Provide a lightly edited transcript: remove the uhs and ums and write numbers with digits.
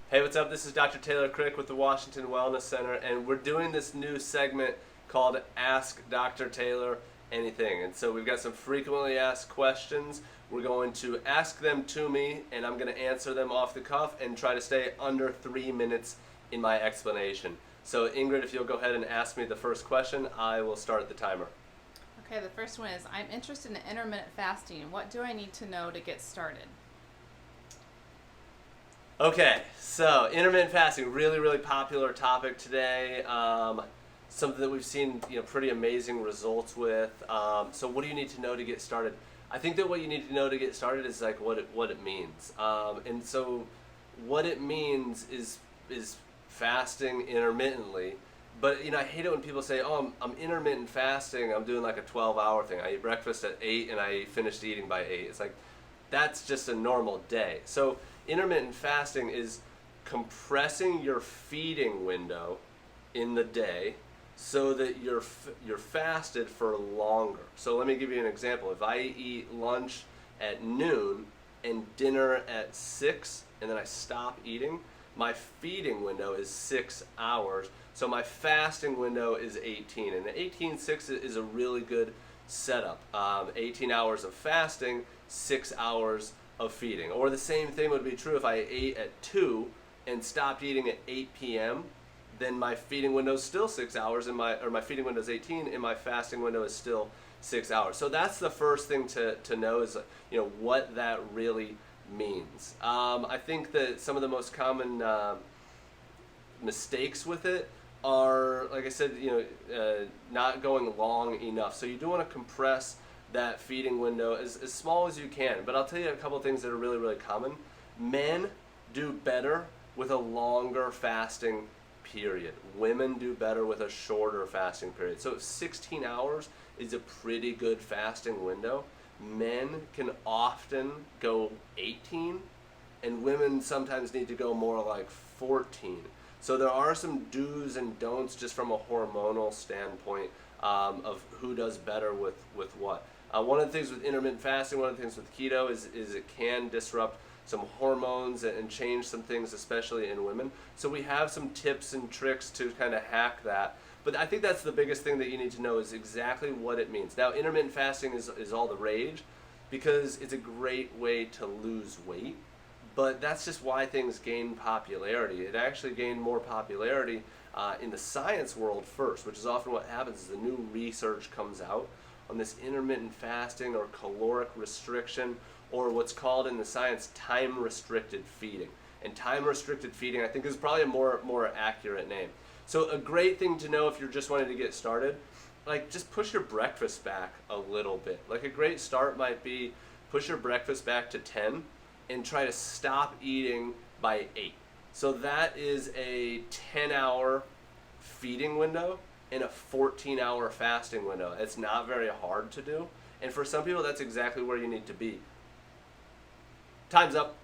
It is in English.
Hey, what's up? This is Dr. Taylor Crick with the Washington Wellness Center, and we're doing this new segment called Ask Dr. Taylor Anything. And so we've got some frequently asked questions. We're going to ask them to me, and I'm going to answer them off the cuff and try to stay under 3 minutes in my explanation. So Ingrid, if you'll go ahead and ask me the first question, I will start the timer. Okay, the first one is, I'm interested in intermittent fasting. What do I need to know to get started? Okay, so intermittent fasting, really popular topic today. Something that we've seen, pretty amazing results with. So what do you need to know to get started? I think that what you need to know to get started is like what it means. And so what it means is fasting intermittently. But I hate it when people say, "Oh, I'm intermittent fasting. I'm doing like a 12-hour thing. I eat breakfast at 8 and I finished eating by 8." It's like that's just a normal day. So intermittent fasting is compressing your feeding window in the day so that you're fasted for longer. So let me give you an example. If I eat lunch at noon and dinner at 6 and then I stop eating, my feeding window is 6 hours. So my fasting window is 18. And the 18-6 is a really good setup. 18 hours of fasting, 6 hours of feeding. Or the same thing would be true if I ate at 2 and stopped eating at 8 p.m., then my feeding window is still 6 hours, and my feeding window is 18, and my fasting window is still 6 hours. So that's the first thing to know is what that really means. I think that some of the most common mistakes with it are, like I said, not going long enough. So you do want to compress that feeding window as small as you can. But I'll tell you a couple things that are really common. Men do better with a longer fasting period. Women do better with a shorter fasting period. So 16 hours is a pretty good fasting window. Men can often go 18, and women sometimes need to go more like 14. So there are some do's and don'ts just from a hormonal standpoint of who does better with what. One of the things with intermittent fasting, one of the things with keto is it can disrupt some hormones and change some things, especially in women. So we have some tips and tricks to kind of hack that. But I think that's the biggest thing that you need to know is exactly what it means. Now, intermittent fasting is all the rage because it's a great way to lose weight. But that's just why things gain popularity. It actually gained more popularity in the science world first, which is often what happens is the new research comes out on this intermittent fasting or caloric restriction, or what's called in the science time-restricted feeding. And time-restricted feeding, I think, is probably a more accurate name. So a great thing to know if you're just wanting to get started, like just push your breakfast back a little bit. Like a great start might be push your breakfast back to 10 and try to stop eating by 8. So that is a 10-hour feeding window and a 14-hour fasting window. It's not very hard to do. And for some people, that's exactly where you need to be. Time's up.